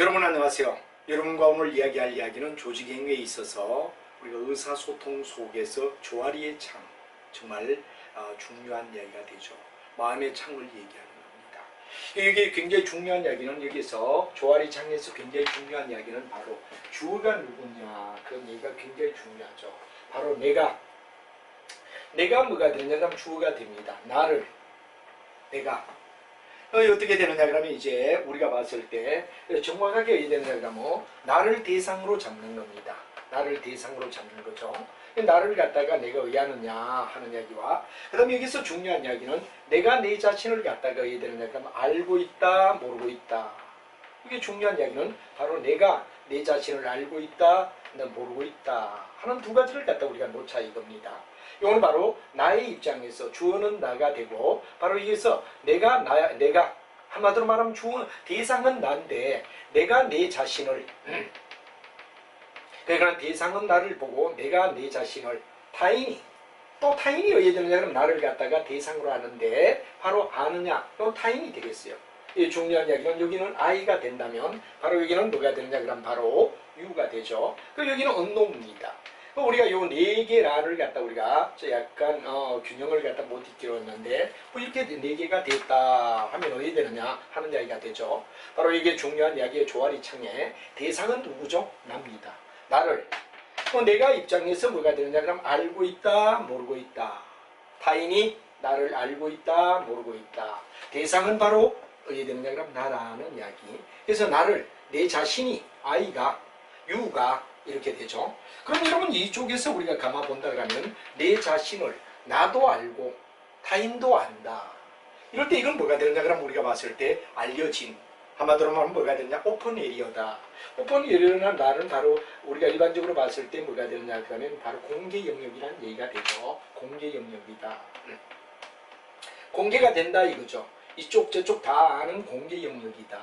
여러분 안녕하세요. 여러분과 오늘 이야기할 이야기는 조직행위에 있어서 우리가 의사소통 속에서 조화리의 창, 정말 중요한 이야기가 되죠. 마음의 창을 얘기하는 겁니다. 이게 굉장히 중요한 이야기는 여기서 조화리 창에서 굉장히 중요한 이야기는 바로 주어가 누구냐, 그런 얘기가 굉장히 중요하죠. 바로 내가 뭐가 되느냐면 주어가 됩니다. 나를, 내가. 어떻게 되느냐 그러면 이제 우리가 봤을 때 정확하게 어떻게 되느냐 그러면 나를 대상으로 잡는 겁니다. 나를 대상으로 잡는 거죠. 나를 갖다가 내가 의하느냐 하는 이야기와 그 다음에 여기서 중요한 이야기는 내가 내 자신을 갖다가 어떻게 되느냐 그러면 알고 있다 모르고 있다. 이게 중요한 이야기는 바로 내가 내 자신을 알고 있다 모르고 있다 하는 두 가지를 갖다 우리가 놓자 이겁니다. 이건 바로 나의 입장에서 주어는 나가 되고 바로 여기서 내가 한마디로 말하면 주어 대상은 나인데 내가 내 자신을 그러니까 대상은 나를 보고 내가 내 자신을 타인이 어떻게 되느냐 그러면 나를 갖다가 대상으로 하는데 바로 아느냐 또 타인이 되겠어요. 이 중요한 이야기는 여기는 I가 된다면 바로 여기는 뭐가 되느냐 그러면 바로 U가 되죠. 그리고 여기는 unknown입니다. 우리가 요 네 개라를 갖다 우리가 약간 균형을 갖다 못 잊기로 했는데 이렇게 네 개가 됐다 하면 어디 되느냐 하는 이야기가 되죠. 바로 이게 중요한 이야기의 조화리 창에 대상은 누구죠? 납니다. 나를. 내가 입장에서 뭐가 되느냐 그러면 알고 있다 모르고 있다. 타인이 나를 알고 있다 모르고 있다. 대상은 바로 어디 되느냐 그러면 나라는 이야기. 그래서 나를 내 자신이 I가 U가 이렇게 되죠. 그럼 여러분 이쪽에서 우리가 감아 본다 그러면 내 자신을 나도 알고 타인도 안다. 이럴 때 이건 뭐가 되느냐 그러면 우리가 봤을 때 알려진 한마디로 말하면 뭐가 되느냐 오픈 에리어다. 오픈 에리어는 나는 바로 우리가 일반적으로 봤을 때 뭐가 되느냐 그러면 바로 공개 영역이라는 얘기가 되죠. 공개 영역이다. 공개가 된다 이거죠. 이쪽 저쪽 다 아는 공개 영역이다.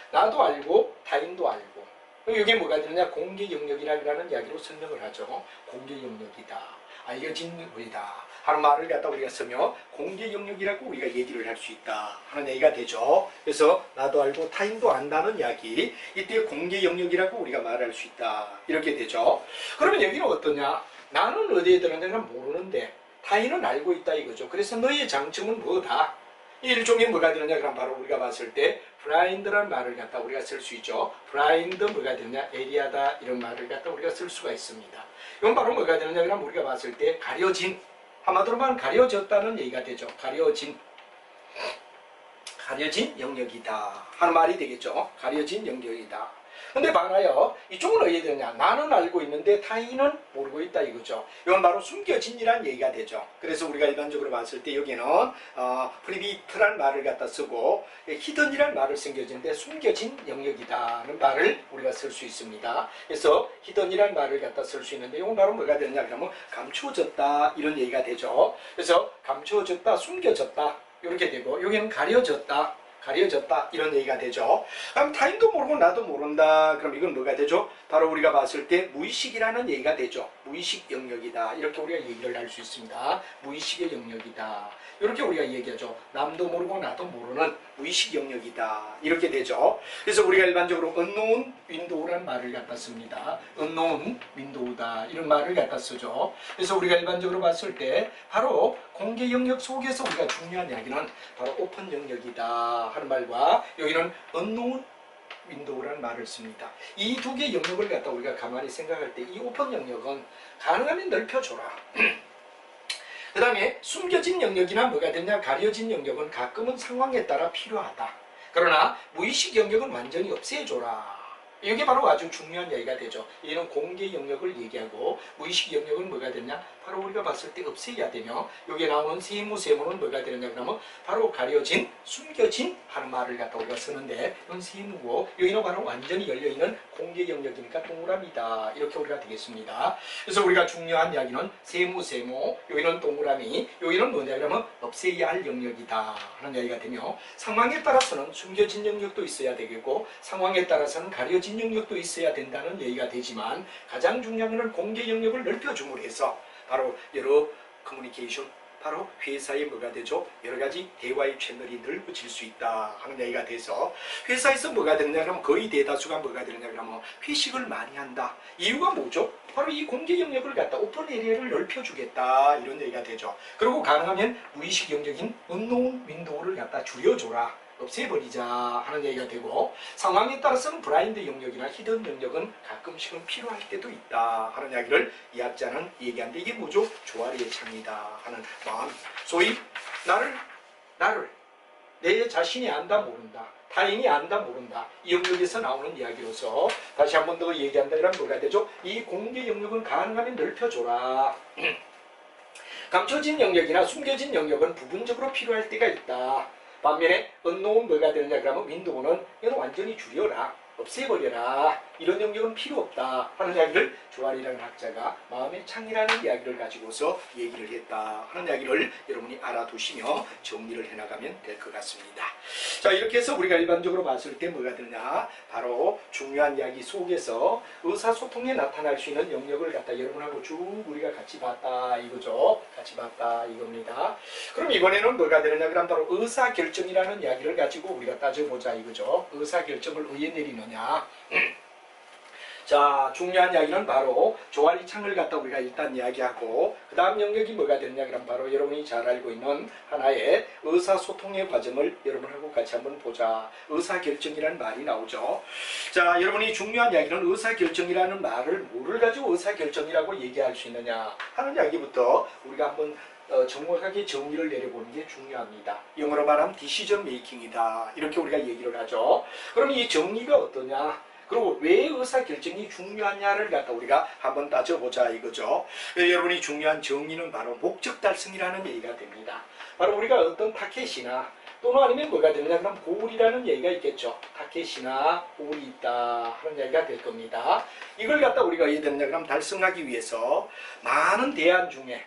나도 알고 타인도 알고 이게 뭐가 되느냐 공개 영역이라는 이야기로 설명을 하죠. 공개 영역이다. 알려진 거이다 하는 말을 갖다 우리가 쓰며 공개 영역이라고 우리가 얘기를 할 수 있다 하는 얘기가 되죠. 그래서 나도 알고 타인도 안다는 이야기 이때 공개 영역이라고 우리가 말할 수 있다 이렇게 되죠. 그러면 여기는 어떠냐 나는 어디에 들었냐는 모르는데 타인은 알고 있다 이거죠. 그래서 너의 장점은 뭐다 이 일종의 뭐가 되느냐 그럼 바로 우리가 봤을 때 블라인드라는 말을 갖다 우리가 쓸 수 있죠. 블라인드 뭐가 되느냐 에리아다 이런 말을 갖다 우리가 쓸 수가 있습니다. 이건 바로 뭐가 되느냐 그럼 우리가 봤을 때 가려진 한마디로 말하면 가려졌다는 얘기가 되죠. 가려진 영역이다 하는 말이 되겠죠. 가려진 영역이다. 근데 봐라요. 이쪽은 어떻게 되느냐 나는 알고 있는데 타인은 모르고 있다 이거죠. 이건 바로 숨겨진이라는 얘기가 되죠. 그래서 우리가 일반적으로 봤을 때 여기는 프리비트란 말을 갖다 쓰고 히든이란 말을 숨겨진데 숨겨진 영역이다는 말을 우리가 쓸 수 있습니다. 그래서 히든이란 말을 갖다 쓸 수 있는데 이건 바로 뭐가 되느냐 그러면 감추어졌다 이런 얘기가 되죠. 그래서 감추어졌다 숨겨졌다 이렇게 되고 여기는 가려졌다 이런 얘기가 되죠. 그럼 타인도 모르고 나도 모른다. 그럼 이건 뭐가 되죠? 바로 우리가 봤을 때 무의식이라는 얘기가 되죠. 무의식 영역이다. 이렇게 우리가 얘기를 할 수 있습니다. 무의식의 영역이다. 이렇게 우리가 얘기하죠. 남도 모르고 나도 모르는 무의식 영역이다. 이렇게 되죠. 그래서 우리가 일반적으로 unknown window라는 말을 갖다 씁니다. unknown window다. 이런 말을 갖다 쓰죠. 그래서 우리가 일반적으로 봤을 때 바로 공개 영역 속에서 우리가 중요한 이야기는 바로 오픈 영역이다 하는 말과 여기는 unknown window라는 말을 씁니다. 이 두 개의 영역을 갖다 우리가 가만히 생각할 때 이 오픈 영역은 가능하면 넓혀줘라. 그 다음에 숨겨진 영역이나 뭐가 되냐 가려진 영역은 가끔은 상황에 따라 필요하다. 그러나 무의식 영역은 완전히 없애줘라. 이게 바로 아주 중요한 이야기가 되죠. 이는 공개 영역을 얘기하고 무의식 영역은 뭐가 되냐 바로 우리가 봤을 때 없애야 되며 여기에 나오는 세모는 뭐가 되느냐 그러면 바로 가려진 숨겨진 하는 말을 갖다 우리가 쓰는데 이건 세모고 여기는 바로 완전히 열려있는 공개 영역이니까 동그라미다 이렇게 우리가 되겠습니다. 그래서 우리가 중요한 이야기는 세모 여기는 동그라미 여기는 뭐냐 그러면 없애야 할 영역이다 하는 이야기가 되며 상황에 따라서는 숨겨진 영역도 있어야 되겠고 상황에 따라서는 가려진 영역도 있어야 된다는 얘기가 되지만 가장 중요한 것은 공개 영역을 넓혀줌으로 해서 바로 여러 커뮤니케이션 바로 회사에 뭐가 되죠? 여러 가지 대화의 채널이 넓어질 수 있다 하는 얘기가 돼서 회사에서 뭐가 되느냐 그러면 거의 대다수가 뭐가 되느냐 그러면 회식을 많이 한다. 이유가 뭐죠? 바로 이 공개 영역을 갖다 오픈 에리어를 넓혀주겠다 이런 얘기가 되죠. 그리고 가능하면 무의식 영역인 언노운 윈도우를 갖다 줄여줘라. 없애버리자 하는 얘기가 되고 상황에 따라서는 브라인드 영역이나 히든 영역은 가끔씩은 필요할 때도 있다 하는 이야기를 이 학자는 얘기하는데 이게 뭐죠? 조화리의 창이다 하는 마음. 소위 나를 내 자신이 안다 모른다. 타인이 안다 모른다. 이 영역에서 나오는 이야기로서 다시 한 번 더 얘기한다 그러면 뭐가 되죠? 이 공개 영역은 가능하면 넓혀줘라. 감춰진 영역이나 숨겨진 영역은 부분적으로 필요할 때가 있다. 반면에 언노운 뭐가 되느냐 그러면 윈도우는 이건 완전히 줄여라. 없애버려라. 이런 영역은 필요 없다 하는 이야기를 조알이라는 학자가 마음의 창이라는 이야기를 가지고서 얘기를 했다 하는 이야기를 여러분이 알아두시며 정리를 해나가면 될 것 같습니다. 자, 이렇게 해서 우리가 일반적으로 봤을 때 뭐가 되느냐 바로 중요한 이야기 속에서 의사소통에 나타날 수 있는 영역을 갖다 여러분하고 쭉 우리가 같이 봤다 이거죠. 같이 봤다 이겁니다. 그럼 이번에는 뭐가 되느냐 그럼 바로 의사결정이라는 이야기를 가지고 우리가 따져보자 이거죠. 의사결정을 어디에 내리느냐. 자, 중요한 이야기는 바로 조알리 창을 갖다 우리가 일단 이야기하고 그 다음 영역이 뭐가 되느냐 그럼 바로 여러분이 잘 알고 있는 하나의 의사소통의 과정을 여러분하고 같이 한번 보자. 의사결정이라는 말이 나오죠. 자, 여러분이 중요한 이야기는 의사결정이라는 말을 뭐를 가지고 의사결정이라고 얘기할 수 있느냐 하는 이야기부터 우리가 한번 정확하게 정의를 내려보는 게 중요합니다. 영어로 말하면 디시전 메이킹이다 이렇게 우리가 얘기를 하죠. 그럼 이 정의가 어떠냐? 그리고 왜 의사결정이 중요하냐를 갖다 우리가 한번 따져보자 이거죠. 여러분이 중요한 정의는 바로 목적 달성이라는 얘기가 됩니다. 바로 우리가 어떤 타켓이나 또는 아니면 뭐가 되느냐 그럼 고울이라는 얘기가 있겠죠. 타켓이나 고울이 있다 하는 얘기가 될 겁니다. 이걸 갖다 우리가 어떻게 되느냐 그럼 달성하기 위해서 많은 대안 중에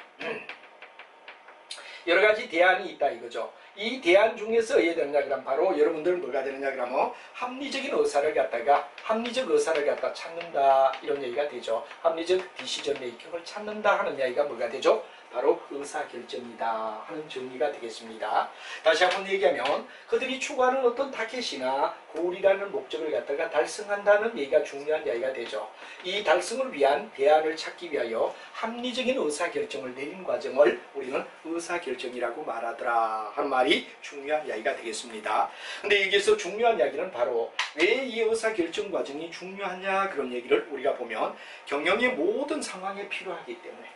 여러 가지 대안이 있다 이거죠. 이 대안 중에서 어떻게 되느냐 그럼 바로 여러분들은 뭐가 되느냐 그러면 합리적인 의사를 갖다가 합리적 의사를 갖다 찾는다 이런 얘기가 되죠. 합리적 디시전 메이킹을 찾는다 하는 얘기가 뭐가 되죠? 바로 의사결정이다 하는 정의가 되겠습니다. 다시 한번 얘기하면 그들이 추구하는 어떤 타켓이나 고울이라는 목적을 갖다가 달성한다는 얘기가 중요한 이야기가 되죠. 이 달성을 위한 대안을 찾기 위하여 합리적인 의사결정을 내린 과정을 우리는 의사결정이라고 말하더라 하는 말이 중요한 이야기가 되겠습니다. 근데 여기서 중요한 이야기는 바로 왜 이 의사결정 과정이 중요하냐 그런 얘기를 우리가 보면 경영의 모든 상황에 필요하기 때문에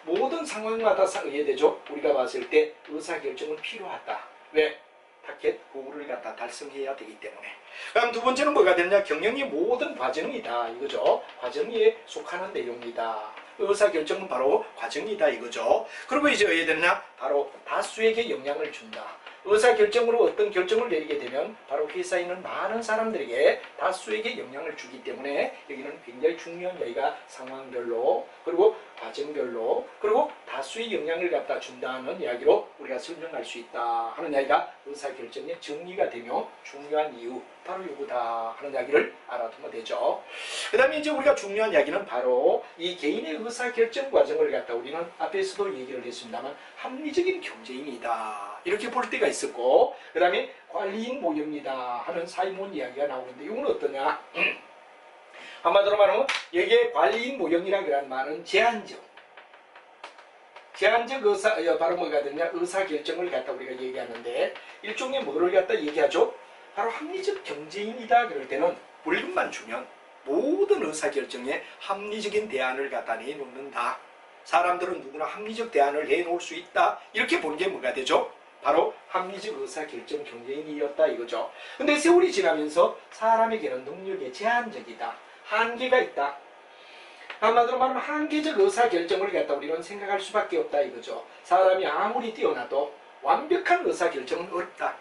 모든 상황마다 이해되죠? 우리가 봤을 때 의사결정은 필요하다. 왜? 타켓 고울을 갖다 달성해야 되기 때문에. 그럼 두 번째는 뭐가 되느냐? 경영의 모든 과정이다. 이거죠. 과정에 속하는 내용이다. 의사결정은 바로 과정이다. 이거죠. 그리고 이제 어떻게 되느냐? 바로 다수에게 영향을 준다. 의사결정으로 어떤 결정을 내리게 되면 바로 회사에 있는 많은 사람들에게 다수에게 영향을 주기 때문에 여기는 굉장히 중요한 여기가 상황별로 그리고 과정별로 그리고 다수의 영향을 갖다 준다는 이야기로 우리가 설명할 수 있다 하는 이야기가 의사결정의 정리가 되며 중요한 이유 바로 이거다 하는 이야기를 알아두면 되죠. 그 다음에 이제 우리가 중요한 이야기는 바로 이 개인의 의사결정 과정을 갖다 우리는 앞에서도 얘기를 했습니다만 합리적인 경제인이다 이렇게 볼 때가 있었고 그 다음에 관리인 모형이다 하는 사이몬 이야기가 나오는데 이건 어떠냐? 한마디로 말하면 여기에 관리인 모형이라고 하는 말은 제한적 의사 바로 뭐가 되냐 의사결정을 갖다 우리가 얘기하는데 일종의 뭐를 갖다 얘기하죠? 바로 합리적 경제인이다 그럴 때는 월급만 주면 모든 의사결정에 합리적인 대안을 갖다 내놓는다. 사람들은 누구나 합리적 대안을 내놓을 수 있다. 이렇게 보는 게 뭐가 되죠? 바로 합리적 의사결정 경제인이었다 이거죠. 근데 세월이 지나면서 사람에게는 능력이 제한적이다. 한계가 있다. 한마디로 말하면 한계적 의사결정을 갖다 우리는 생각할 수밖에 없다 이거죠. 사람이 아무리 뛰어나도 완벽한 의사결정은 어렵다.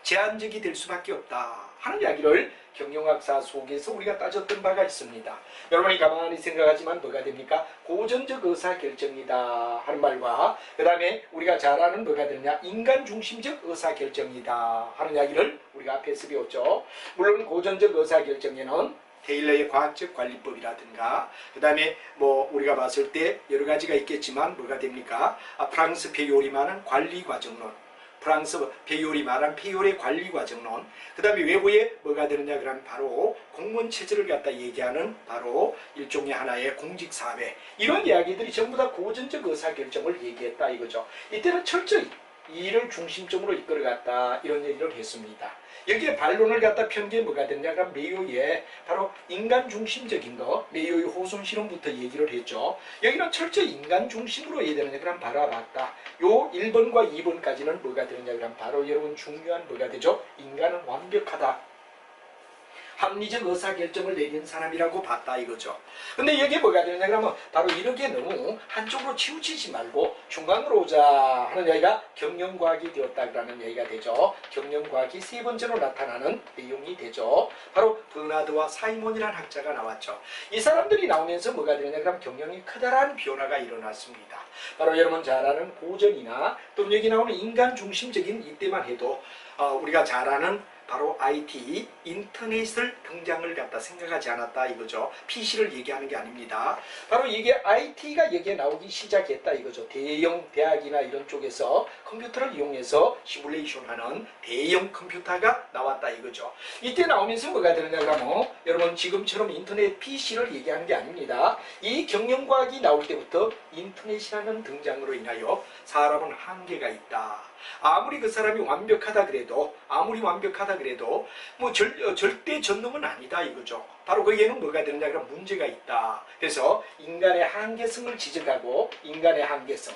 제한적이 될 수밖에 없다 하는 이야기를 경영학사 속에서 우리가 따졌던 바가 있습니다. 여러분이 가만히 생각하지만 뭐가 됩니까? 고전적 의사결정이다 하는 말과 그 다음에 우리가 잘 아는 뭐가 되느냐 인간 중심적 의사결정이다 하는 이야기를 우리가 우리가 앞에서 배웠죠. 물론 고전적 의사결정에는 테일러의 과학적 관리법이라든가 그 다음에 뭐 우리가 봤을 때 여러 가지가 있겠지만 뭐가 됩니까? 프랑스 페요리만은 관리 과정론, 프랑스 페요리 말한 페요리의 관리 과정론, 그 다음에 외부에 뭐가 되느냐 그러면 바로 공무원 체제를 갖다 얘기하는 바로 일종의 하나의 공직사회, 이런 이야기들이 전부 다 고전적 의사결정을 얘기했다 이거죠. 이때는 철저히 이를 중심점으로 이끌어갔다 이런 얘기를 했습니다. 여기에 반론을 갖다 편 게 뭐가 됐냐 그럼 메이오의 바로 인간 중심적인 거, 메이오의 호손 실험부터 얘기를 했죠. 여기는 철저히 인간 중심으로 해야 되느냐 그럼 바라봤다. 요 1번과 2번까지는 뭐가 되느냐 그럼 바로 여러분 중요한 뭐가 되죠? 인간은 완벽하다, 합리적 의사결정을 내린 사람이라고 봤다 이거죠. 근데 여기에 뭐가 되느냐 그러면 바로 이렇게 너무 한쪽으로 치우치지 말고 중간으로 오자 하는 얘기가 경영과학이 되었다라는 얘기가 되죠. 경영과학이 세 번째로 나타나는 내용이 되죠. 바로 버나드와 사이몬이라는 학자가 나왔죠. 이 사람들이 나오면서 뭐가 되느냐 그러면 경영이 커다란 변화가 일어났습니다. 바로 여러분 잘 아는 고전이나 또 여기 나오는 인간 중심적인 이때만 해도 우리가 잘 아는 바로 IT, 인터넷을 등장을 갖다 생각하지 않았다 이거죠. PC를 얘기하는 게 아닙니다. 바로 이게 IT가 여기에 나오기 시작했다 이거죠. 대형 대학이나 이런 쪽에서 컴퓨터를 이용해서 시뮬레이션하는 대형 컴퓨터가 나왔다 이거죠. 이때 나오면서 뭐가 되느냐 그러면 여러분 지금처럼 인터넷 PC를 얘기하는 게 아닙니다. 이 경영과학이 나올 때부터 인터넷이라는 등장으로 인하여 사람은 한계가 있다. 아무리 그 사람이 완벽하다 그래도 뭐 절대 전능은 아니다 이거죠. 바로 거기에는 뭐가 되느냐 그러면 문제가 있다. 그래서 인간의 한계성을 지적하고 인간의 한계성,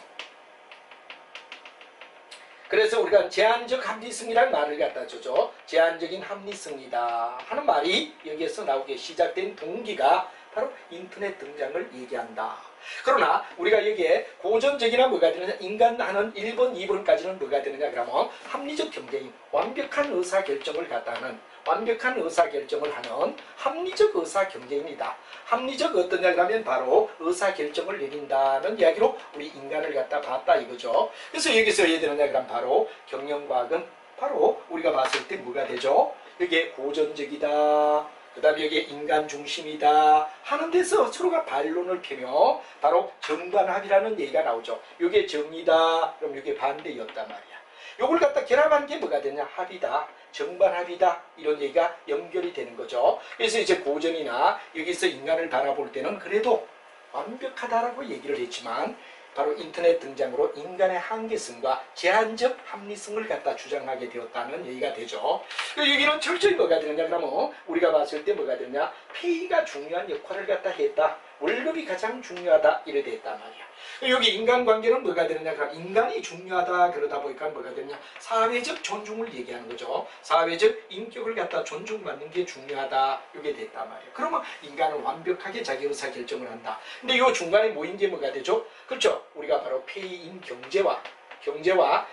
그래서 우리가 제한적 합리성이라는 말을 갖다 주죠. 제한적인 합리성이다 하는 말이 여기에서 나오게 시작된 동기가 바로 인터넷 등장을 얘기한다. 그러나 우리가 여기에 고전적이나 뭐가 되느냐 인간하는 1번, 2번까지는 뭐가 되느냐 그러면 합리적 경쟁인 완벽한 의사결정을 갖다 하는 완벽한 의사결정을 하는 합리적 의사경쟁입니다. 합리적 어떠냐 그러면 바로 의사결정을 내린다는 이야기로 우리 인간을 갖다 봤다 이거죠. 그래서 여기서 해야 되느냐 그러면 바로 경영과학은 바로 우리가 봤을 때 뭐가 되죠? 이게 고전적이다, 그 다음에 여기 인간 중심이다 하는 데서 서로가 반론을 펴며 바로 정반합이라는 얘기가 나오죠. 이게 정이다, 그럼 이게 반대였단 말이야. 요걸 갖다 결합한 게 뭐가 되냐? 합이다, 정반합이다, 이런 얘기가 연결이 되는 거죠. 그래서 이제 고전이나 여기서 인간을 바라볼 때는 그래도 완벽하다라고 얘기를 했지만 바로 인터넷 등장으로 인간의 한계성과 제한적 합리성을 갖다 주장하게 되었다는 얘기가 되죠. 여기는 철저히 뭐가 되느냐 그러면 우리가 봤을 때 뭐가 되느냐, 페이가 중요한 역할을 갖다 했다, 월급이 가장 중요하다 이래 됐단 말이야. 여기 인간관계는 뭐가 되느냐 그럼 인간이 중요하다 그러다 보니까 뭐가 되느냐, 사회적 존중을 얘기하는 거죠. 사회적 인격을 갖다 존중받는 게 중요하다 이게 됐단 말이에요. 그러면 인간은 완벽하게 자기 의사결정을 한다. 근데 이 중간에 모인 게 뭐가 되죠? 그렇죠. 우리가 바로 페이인 경제와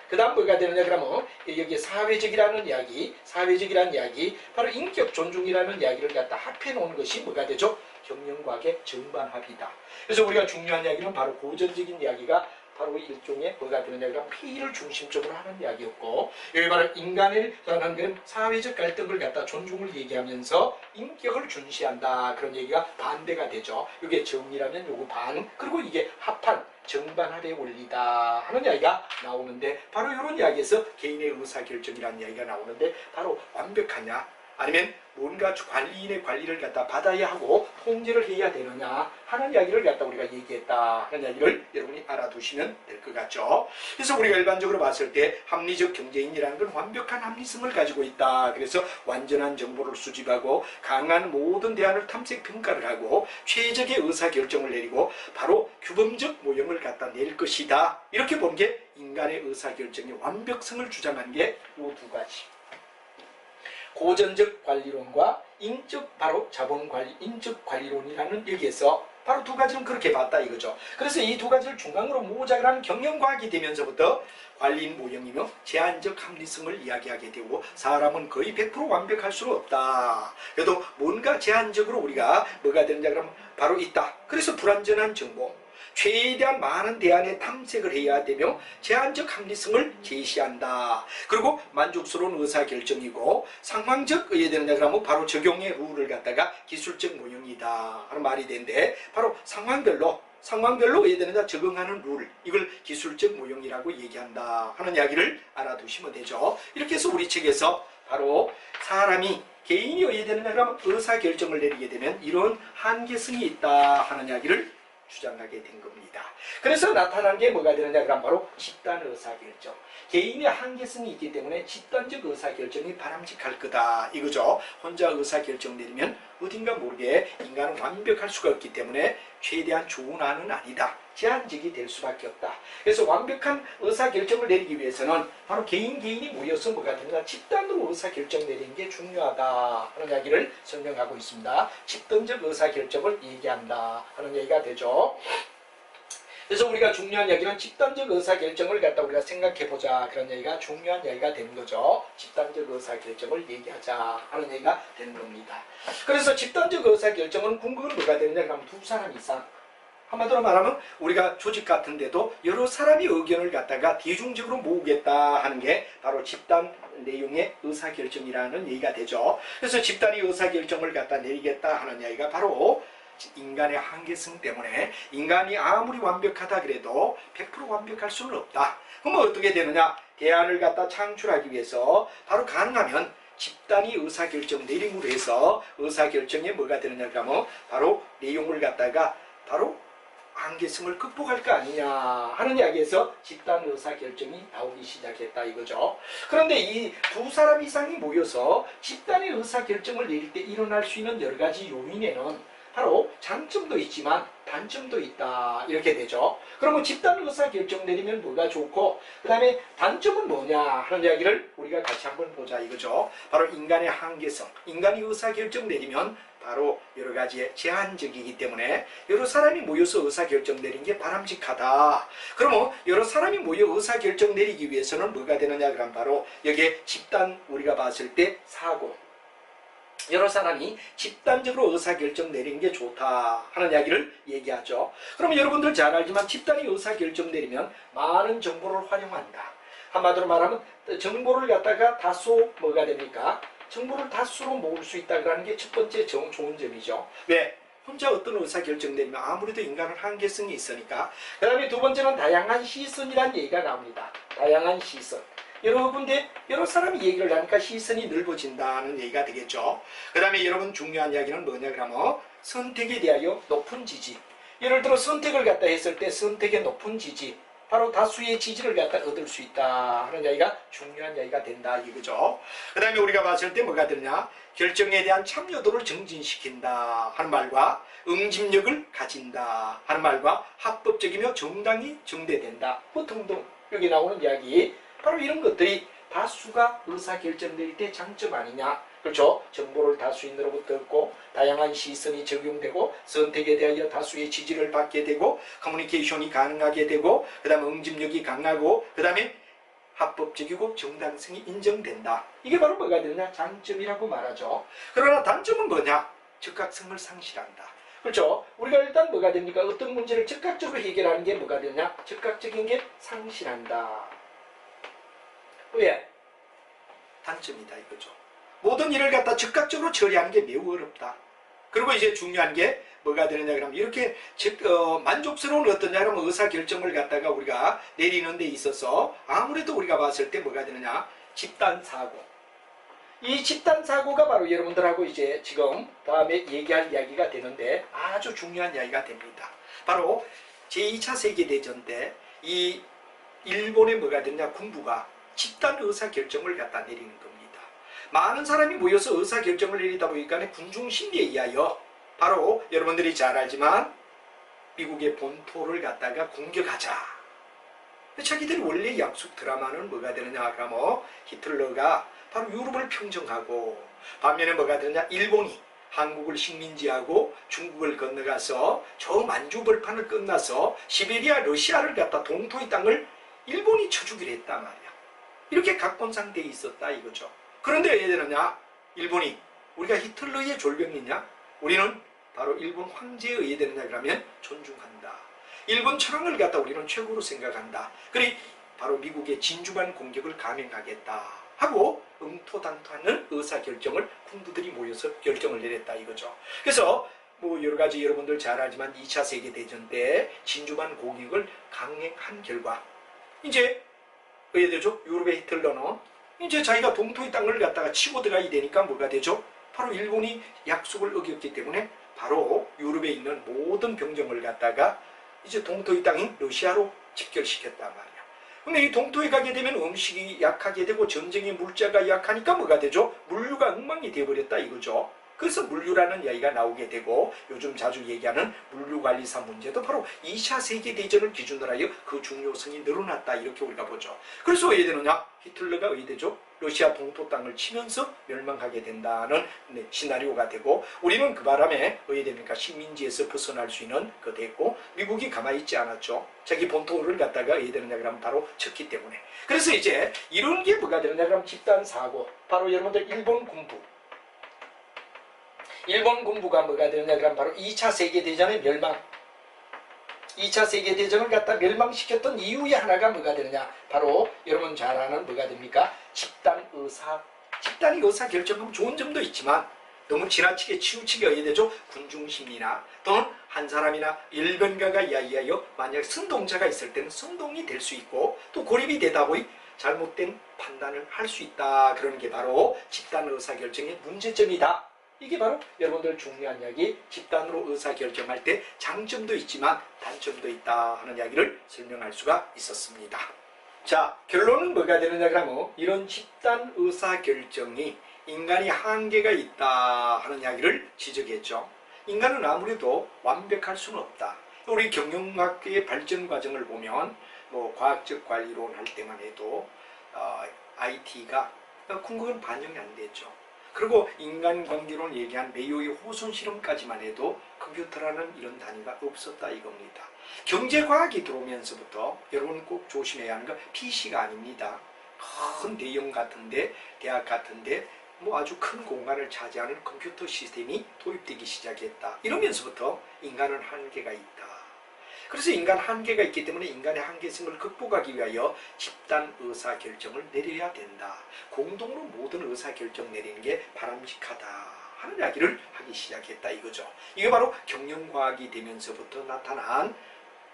그 다음 뭐가 되느냐 그러면 여기 사회적이라는 이야기 바로 인격 존중이라는 이야기를 갖다 합해 놓은 것이 뭐가 되죠? 경영과학의 정반합이다. 그래서 우리가 중요한 이야기는 바로 고전적인 이야기가 바로 일종의 뭐가 되느냐 그러면 페이를 중심적으로 하는 이야기였고, 여기 바로 인간을 하는 사회적 갈등을 갖다 존중을 얘기하면서 인격을 중시한다 그런 얘기가 반대가 되죠. 이게 정이라면 요거 반, 그리고 이게 합한 정반합의 원리다 하는 이야기가 나오는데 바로 이런 이야기에서 개인의 의사결정이라는 이야기가 나오는데 바로 완벽하냐 아니면 뭔가 관리인의 관리를 갖다 받아야 하고 통제를 해야 되느냐 하는 이야기를 갖다 우리가 얘기했다 하는 이야기를 여러분이 알아두시면 될 것 같죠. 그래서 우리가 일반적으로 봤을 때 합리적 경제인이라는 건 완벽한 합리성을 가지고 있다. 그래서 완전한 정보를 수집하고 강한 모든 대안을 탐색 평가를 하고 최적의 의사결정을 내리고 바로 규범적 모형을 갖다 낼 것이다. 이렇게 본 게 인간의 의사결정의 완벽성을 주장한 게 이 두 가지. 고전적 관리론과 인적 바로 자본관리, 인적 관리론이라는 여기에서 바로 두 가지는 그렇게 봤다 이거죠. 그래서 이 두 가지를 중앙으로 모으자 하는 경영과학이 되면서부터 관리인 모형이며 제한적 합리성을 이야기하게 되고 사람은 거의 100% 완벽할 수는 없다. 그래도 뭔가 제한적으로 우리가 뭐가 되느냐 그러면 바로 있다. 그래서 불완전한 정보, 최대한 많은 대안에 탐색을 해야 되며 제한적 합리성을 제시한다. 그리고 만족스러운 의사결정이고 상황적 의해되느냐 그러면 바로 적용의 룰을 갖다가 기술적 모형이다 하는 말이 되는데 바로 상황별로 의해되느냐 적응하는 룰, 이걸 기술적 모형이라고 얘기한다 하는 이야기를 알아두시면 되죠. 이렇게 해서 우리 책에서 바로 사람이 개인이 의해되느냐 그러면 의사결정을 내리게 되면 이런 한계성이 있다 하는 이야기를 주장하게 된 겁니다. 그래서 나타난 게 뭐가 되느냐 그러면 바로 집단 의사결정. 개인의 한계성이 있기 때문에 집단적 의사결정이 바람직할 거다 이거죠. 혼자 의사결정 내리면 어딘가 모르게 인간은 완벽할 수가 없기 때문에 최대한 좋은 안은 아니다. 제한적이 될 수밖에 없다. 그래서 완벽한 의사결정을 내리기 위해서는 바로 개인이 모여서 뭐가 되느냐 집단으로 의사결정 내리는 게 중요하다 하는 이야기를 설명하고 있습니다. 집단적 의사결정을 얘기한다 하는 얘기가 되죠. 그래서 우리가 중요한 이야기는 집단적 의사결정을 갖다 우리가 생각해보자 그런 얘기가 중요한 이야기가 되는 거죠. 집단적 의사결정을 얘기하자 하는 얘기가 되는 겁니다. 그래서 집단적 의사결정은 궁극은 뭐가 되느냐 그러면 두 사람 이상, 한마디로 말하면 우리가 조직 같은 데도 여러 사람이 의견을 갖다가 대중적으로 모으겠다 하는 게 바로 집단 내용의 의사결정이라는 얘기가 되죠. 그래서 집단이 의사결정을 갖다 내리겠다 하는 이야기가 바로 인간의 한계성 때문에 인간이 아무리 완벽하다 그래도 100% 완벽할 수는 없다. 그럼 어떻게 되느냐? 대안을 갖다 창출하기 위해서 바로 가능하면 집단이 의사결정 내림으로 해서 의사결정에 뭐가 되느냐 그러면 바로 내용을 갖다가 바로 한계성을 극복할 거 아니냐 하는 이야기에서 집단 의사결정이 나오기 시작했다 이거죠. 그런데 이 두 사람 이상이 모여서 집단의 의사결정을 내릴 때 일어날 수 있는 여러 가지 요인에는 바로 장점도 있지만 단점도 있다 이렇게 되죠. 그러면 집단 의사결정 내리면 뭐가 좋고 그 다음에 단점은 뭐냐 하는 이야기를 우리가 같이 한번 보자 이거죠. 바로 인간의 한계성, 인간이 의사결정 내리면 바로 여러 가지의 제한적이기 때문에 여러 사람이 모여서 의사결정 내린 게 바람직하다. 그러면 여러 사람이 모여 의사결정 내리기 위해서는 뭐가 되느냐 그럼 바로 여기에 집단 우리가 봤을 때 사고, 여러 사람이 집단적으로 의사결정 내리는 게 좋다 하는 이야기를 얘기하죠. 그러면 여러분들 잘 알지만 집단이 의사결정 내리면 많은 정보를 활용한다. 한마디로 말하면 정보를 갖다가 다수 뭐가 됩니까? 정보를 다수로 모을 수 있다는 게 첫 번째 좋은 점이죠. 왜? 혼자 어떤 의사결정 내리면 아무래도 인간은 한계성이 있으니까. 그 다음에 두 번째는 다양한 시선이라는 얘기가 나옵니다. 다양한 시선. 여러 군데 여러 사람이 얘기를 하니까 시선이 넓어진다는 얘기가 되겠죠. 그 다음에 여러분 중요한 이야기는 뭐냐 그러면 선택에 대하여 높은 지지. 예를 들어 선택을 갖다 했을 때 선택의 높은 지지, 바로 다수의 지지를 갖다 얻을 수 있다 하는 이야기가 중요한 이야기가 된다 이거죠. 그 다음에 우리가 봤을 때 뭐가 되느냐, 결정에 대한 참여도를 증진시킨다 하는 말과 응집력을 가진다 하는 말과 합법적이며 정당히 정대된다 뭐 등등 여기 나오는 이야기, 바로 이런 것들이 다수가 의사결정 내릴 때 장점 아니냐. 그렇죠? 정보를 다수인으로부터 얻고 다양한 시선이 적용되고 선택에 대하여 다수의 지지를 받게 되고 커뮤니케이션이 가능하게 되고 그 다음에 응집력이 강하고 그 다음에 합법적이고 정당성이 인정된다. 이게 바로 뭐가 되느냐? 장점이라고 말하죠. 그러나 단점은 뭐냐? 즉각성을 상실한다. 그렇죠? 우리가 일단 뭐가 됩니까? 어떤 문제를 즉각적으로 해결하는 게 뭐가 되느냐? 즉각적인 게 상실한다. 왜? 단점이다 이거죠. 모든 일을 갖다 즉각적으로 처리하는 게 매우 어렵다. 그리고 이제 중요한 게 뭐가 되느냐 그러면 이렇게 만족스러운 어떠냐 그러면 의사결정을 갖다가 우리가 내리는 데 있어서 아무래도 우리가 봤을 때 뭐가 되느냐, 집단사고. 이 집단사고가 바로 여러분들하고 이제 지금 다음에 얘기할 이야기가 되는데 아주 중요한 이야기가 됩니다. 바로 제2차 세계대전 때 이 일본의 뭐가 되느냐, 군부가 집단 의사결정을 갖다 내리는 겁니다. 많은 사람이 모여서 의사결정을 내리다 보니까 군중 심리에 의하여 바로 여러분들이 잘 알지만 미국의 본토를 갖다가 공격하자. 자기들이 원래 약속 드라마는 뭐가 되느냐 그러면 히틀러가 바로 유럽을 평정하고 반면에 뭐가 되느냐, 일본이 한국을 식민지하고 중국을 건너가서 저 만주벌판을 끝나서 시베리아 러시아를 갖다 동토의 땅을 일본이 쳐주기로 했단 말이야. 이렇게 각본상대에 있었다 이거죠. 그런데 왜 되느냐, 일본이 우리가 히틀러의 졸병이냐, 우리는 바로 일본 황제에 의해 되느냐 그러면 존중한다. 일본 천황을 갖다 우리는 최고로 생각한다. 그리 바로 미국의 진주만 공격을 감행하겠다 하고 응토당토하는 의사결정을 군부들이 모여서 결정을 내렸다 이거죠. 그래서 뭐 여러 가지 여러분들 잘 알지만 2차 세계대전 때 진주만 공격을 강행한 결과 이제 어떻게 되죠? 유럽의 히틀러는 이제 자기가 동토의 땅을 갖다가 치고 들어가야 되니까 뭐가 되죠? 바로 일본이 약속을 어겼기 때문에 바로 유럽에 있는 모든 병정을 갖다가 이제 동토의 땅인 러시아로 집결시켰단 말이야. 근데 이 동토에 가게 되면 음식이 약하게 되고 전쟁의 물자가 약하니까 뭐가 되죠? 물류가 엉망이 되어버렸다 이거죠. 그래서 물류라는 이야기가 나오게 되고 요즘 자주 얘기하는 물류관리사 문제도 바로 2차 세계대전을 기준으로 하여 그 중요성이 늘어났다 이렇게 우리가 보죠. 그래서 왜 되느냐? 히틀러가 왜 되죠? 러시아 동토 땅을 치면서 멸망하게 된다는 시나리오가 되고 우리는 그 바람에 왜 됩니까? 식민지에서 벗어날 수 있는 그 됐고 미국이 가만히 있지 않았죠. 자기 본토를 갖다가 왜 되느냐 그러면 바로 쳤기 때문에. 그래서 이제 이런 게 뭐가 되느냐 그러면 집단 사고. 바로 여러분들 일본 군부가 뭐가 되느냐 그러면 바로 2차 세계대전의 멸망. 2차 세계대전을 갖다 멸망시켰던 이유의 하나가 뭐가 되느냐. 바로 여러분 잘 아는 뭐가 됩니까? 집단이 의사결정하면 좋은 점도 있지만 너무 지나치게 치우치게 어야 되죠. 군중심리나 또는 한 사람이나 일변가가 이야기하여 만약 선동자가 있을 때는 선동이 될 수 있고 또 고립이 되다 보니 잘못된 판단을 할 수 있다. 그런 게 바로 집단 의사결정의 문제점이다. 이게 바로 여러분들 중요한 이야기, 집단으로 의사결정할 때 장점도 있지만 단점도 있다 하는 이야기를 설명할 수가 있었습니다. 자, 결론은 뭐가 되느냐 그러면 이런 집단 의사결정이 인간이 한계가 있다 하는 이야기를 지적했죠. 인간은 아무래도 완벽할 수는 없다. 우리 경영학계의 발전 과정을 보면 뭐 과학적 관리론 할 때만 해도 IT가 궁극은 반영이 안 됐죠. 그리고 인간관계론 얘기한 메이오의 호손 실험까지만 해도 컴퓨터라는 이런 단위가 없었다 이겁니다. 경제과학이 들어오면서부터 여러분 꼭 조심해야 하는 건 PC가 아닙니다. 큰 대형 같은데 대학 같은데 뭐 아주 큰 공간을 차지하는 컴퓨터 시스템이 도입되기 시작했다. 이러면서부터 인간은 한계가 있다. 그래서 인간 한계가 있기 때문에 인간의 한계성을 극복하기 위하여 집단 의사결정을 내려야 된다. 공동으로 모든 의사결정 내리는 게 바람직하다 하는 이야기를 하기 시작했다 이거죠. 이게 바로 경영과학이 되면서부터 나타난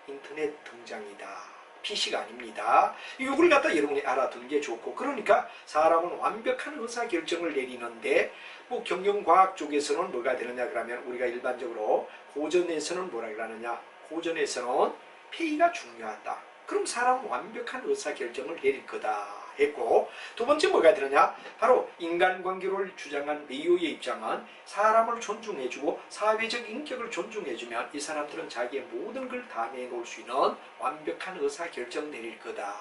인터넷 등장이다. PC가 아닙니다. 이걸 갖다 여러분이 알아두는 게 좋고 그러니까 사람은 완벽한 의사결정을 내리는데 뭐 경영과학 쪽에서는 뭐가 되느냐 그러면 우리가 일반적으로 고전에서는 뭐라 그러느냐 고전에서는 페이가 중요하다. 그럼 사람은 완벽한 의사결정을 내릴 거다 했고 두 번째 뭐가 되느냐 바로 인간관계를 주장한 메이오의 입장은 사람을 존중해주고 사회적 인격을 존중해주면 이 사람들은 자기의 모든 걸 다 내놓을 수 있는 완벽한 의사결정 내릴 거다.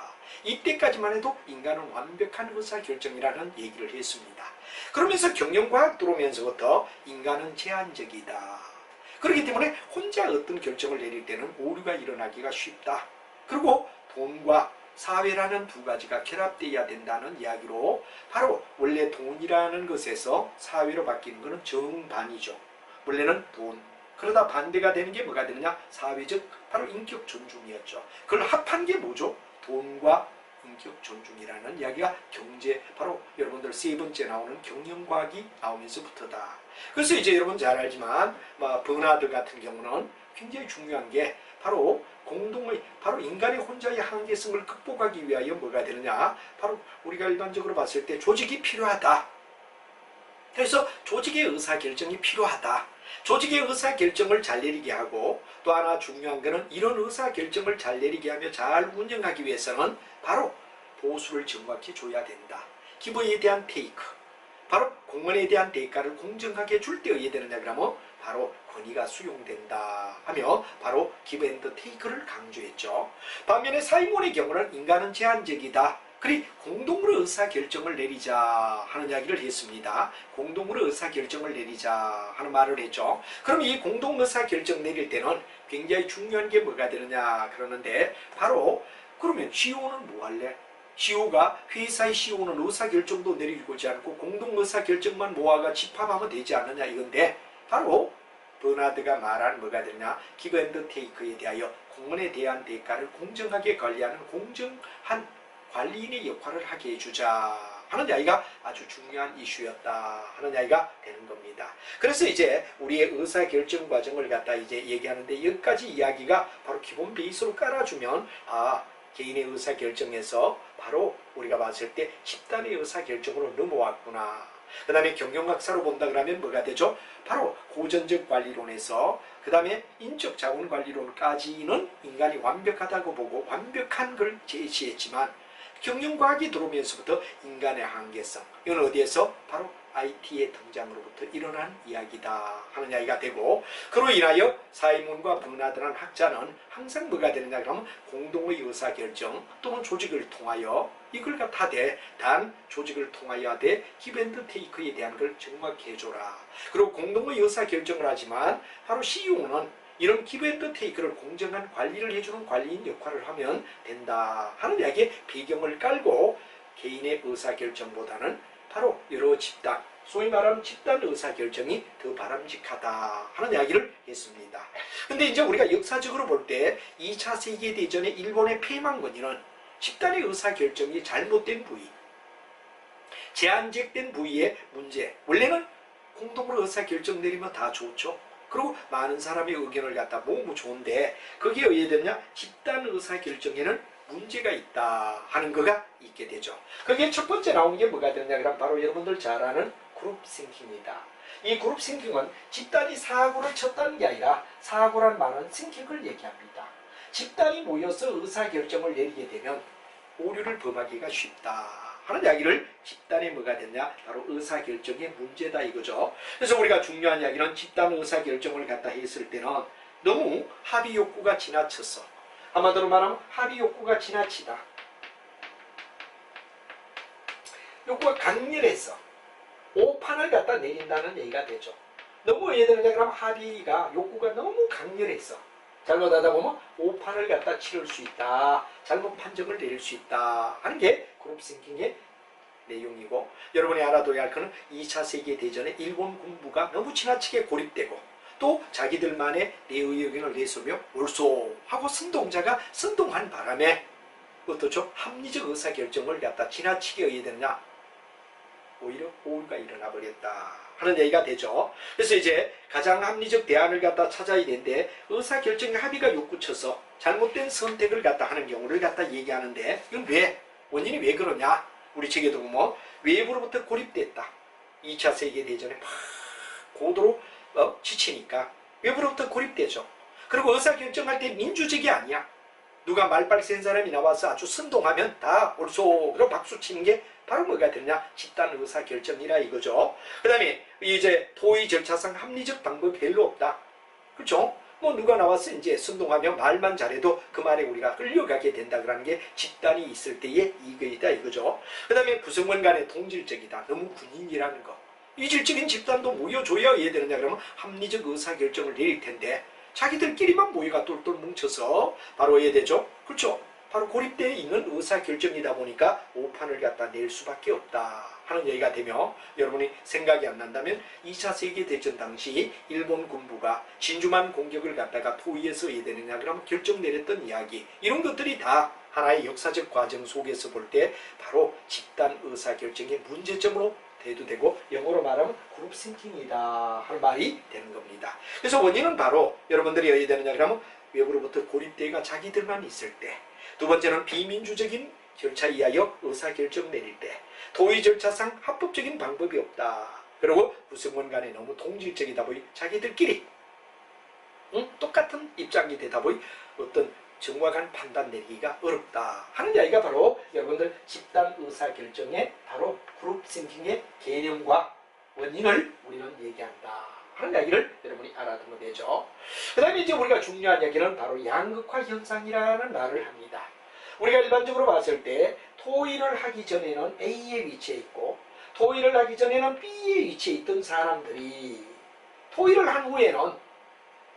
이때까지만 해도 인간은 완벽한 의사결정이라는 얘기를 했습니다. 그러면서 경영과학 들어오면서부터 인간은 제한적이다. 그렇기 때문에 혼자 어떤 결정을 내릴 때는 오류가 일어나기가 쉽다. 그리고 돈과 사회라는 두 가지가 결합되어야 된다는 이야기로 바로 원래 돈이라는 것에서 사회로 바뀌는 것은 정반이죠. 원래는 돈. 그러다 반대가 되는 게 뭐가 되느냐? 사회적 바로 인격 존중이었죠. 그걸 합한 게 뭐죠? 돈과 인격 존중이라는 이야기가 경제 바로 여러분들 세 번째 나오는 경영과학이 나오면서부터다. 그래서 이제 여러분 잘 알지만 버나드 같은 경우는 굉장히 중요한 게 바로 공동의 바로 인간의 혼자의 한계성을 극복하기 위하여 뭐가 되느냐 바로 우리가 일반적으로 봤을 때 조직이 필요하다. 그래서 조직의 의사결정이 필요하다. 조직의 의사결정을 잘 내리게 하고 또 하나 중요한 것은 이런 의사결정을 잘 내리게 하며 잘 운영하기 위해서는 바로 보수를 정확히 줘야 된다. 기부에 대한 테이크. 바로 공헌에 대한 대가를 공정하게 줄 때 어떻게 되느냐 그러면 바로 권위가 수용된다 하며 바로 기브 앤드 테이크를 강조했죠. 반면에 사이몬의 경우는 인간은 제한적이다. 그리 공동으로 의사결정을 내리자 하는 이야기를 했습니다. 공동으로 의사결정을 내리자 하는 말을 했죠. 그럼 이 공동 의사결정 내릴 때는 굉장히 중요한 게 뭐가 되느냐 그러는데 바로 그러면 CEO는 뭐 할래? CEO가 회사의 CEO는 의사결정도 내리고지 않고 공동 의사결정만 모아가 집합하면 되지 않느냐 이건데 바로 버나드 버나드가 말한 뭐가 되냐, 기브 앤드 테이크에 대하여 공헌에 대한 대가를 공정하게 관리하는 공정한 관리인의 역할을 하게 해주자 하는 이야기가 아주 중요한 이슈였다 하는 이야기가 되는 겁니다. 그래서 이제 우리의 의사결정 과정을 갖다 이제 얘기하는데 여기까지 이야기가 바로 기본 베이스로 깔아주면 개인의 의사결정에서 바로 우리가 봤을 때 집단의 의사결정으로 넘어왔구나. 그 다음에 경영학사로 본다 그러면 뭐가 되죠? 바로 고전적 관리론에서 그 다음에 인적 자원 관리론까지는 인간이 완벽하다고 보고 완벽한 걸 제시했지만 경영과학이 들어오면서부터 인간의 한계성, 이건 어디에서? 바로 IT의 등장으로부터 일어난 이야기다 하는 이야기가 되고, 그로 인하여 사이먼과 버나드라는 학자는 항상 뭐가 되느냐 그러면 공동의 의사결정 또는 조직을 통하여 이걸 갖다 대, 단 조직을 통하여 하되 기브앤드 테이크에 대한 걸 정확히 해줘라. 그리고 공동의 의사결정을 하지만 바로 CEO는 이런 기브앤드 테이크를 공정한 관리를 해주는 관리인 역할을 하면 된다 하는 이야기의 배경을 깔고 개인의 의사결정보다는 바로 여러 집단, 소위 말하는 집단 의사결정이 더 바람직하다 하는 이야기를 했습니다. 근데 이제 우리가 역사적으로 볼 때 2차 세계대전의 일본의 폐망권위는 집단의 의사결정이 잘못된 부위, 제한적된 부위의 문제, 원래는 공동으로 의사결정 내리면 다 좋죠. 그리고 많은 사람의 의견을 갖다 모으면 좋은데 거기에 의해 되냐 집단 의사결정에는 문제가 있다 하는 거가 있게 되죠. 거기에 첫 번째 나온 게 뭐가 되느냐 그러면 바로 여러분들 잘 아는 그룹 싱킹입니다. 이 그룹 싱킹은 집단이 사고를 쳤다는 게 아니라 사고란 말은 싱킹을 얘기합니다. 집단이 모여서 의사결정을 내리게 되면 오류를 범하기가 쉽다 하는 이야기를 집단이 뭐가 됐냐 바로 의사결정의 문제다 이거죠. 그래서 우리가 중요한 이야기는 집단 의사결정을 갖다 했을 때는 너무 합의 욕구가 지나쳤어. 한마디로 말하면 합의 욕구가 지나치다. 욕구가 강렬했어. 오판을 갖다 내린다는 얘기가 되죠. 너무 예를 들면 합의가 욕구가 너무 강렬했어. 잘못하다 보면 오판을 갖다 치를 수 있다. 잘못 판정을 내릴 수 있다 하는 게 그룹 싱킹의 내용이고, 여러분이 알아둬야 할 것은 2차 세계대전에 일본 군부가 너무 지나치게 고립되고 또 자기들만의 내의견을 내세우며 옳소 하고 선동자가 선동한 바람에 어떻죠? 합리적 의사결정을 갖다 지나치게 의해되느냐 오히려 오류가 일어나 버렸다 하는 얘기가 되죠. 그래서 이제 가장 합리적 대안을 갖다 찾아야 되는데 의사결정의 합의가 욕구쳐서 잘못된 선택을 갖다 하는 경우를 갖다 얘기하는데 이건 왜? 원인이 왜 그러냐? 우리 책에도 보면 외부로부터 고립됐다. 2차 세계대전에 막 고도로 지치니까 외부로부터 고립되죠. 그리고 의사결정할 때 민주적이 아니야. 누가 말빨 센 사람이 나와서 아주 선동하면 다 옳소 그리고 박수 치는 게 바로 뭐가 되냐 집단 의사결정이라 이거죠. 그 다음에 이제 토의 절차상 합리적 방법이 별로 없다. 그렇죠? 뭐 누가 나와서 이제 선동하면 말만 잘해도 그 말에 우리가 끌려가게 된다 그러는 게 집단이 있을 때의 이거이다 이거죠. 그 다음에 구성원 간의 동질적이다. 너무 군인이라는 거. 이질적인 집단도 모여줘야 이해되느냐 그러면 합리적 의사결정을 내릴 텐데 자기들끼리만 모여가 똘똘 뭉쳐서 바로 이해되죠. 그렇죠? 바로 고립되어 있는 의사결정이다 보니까 오판을 갖다 낼 수밖에 없다 하는 얘기가 되며, 여러분이 생각이 안 난다면 2차 세계대전 당시 일본 군부가 진주만 공격을 갖다가 토의해서 이해되느냐 그러면 결정 내렸던 이야기, 이런 것들이 다 하나의 역사적 과정 속에서 볼 때 바로 집단 의사결정의 문제점으로 대두되고 영어로 말하면 그룹 싱킹이다 하는 말이 되는 겁니다. 그래서 원인은 바로 여러분들이 어디 되느냐 그러면 외부로부터 고립되어가 자기들만 있을 때, 두 번째는 비민주적인 절차에 의하여 의사결정 내릴 때, 토의 절차상 합법적인 방법이 없다. 그리고 구성원 간에 너무 동질적이다 보니 자기들끼리 똑같은 입장이 되다 보니 어떤 정확한 판단 내리기가 어렵다 하는 이야기가 바로 여러분들 집단 의사결정의 바로 그룹 싱킹의 개념과 원인을 우리는 얘기한다 하는 이야기를 여러분이 알아두면 되죠. 그 다음에 이제 우리가 중요한 이야기는 바로 양극화 현상이라는 말을 합니다. 우리가 일반적으로 봤을 때 토의를 하기 전에는 A의 위치에 있고 토의를 하기 전에는 B의 위치에 있던 사람들이 토의를 한 후에는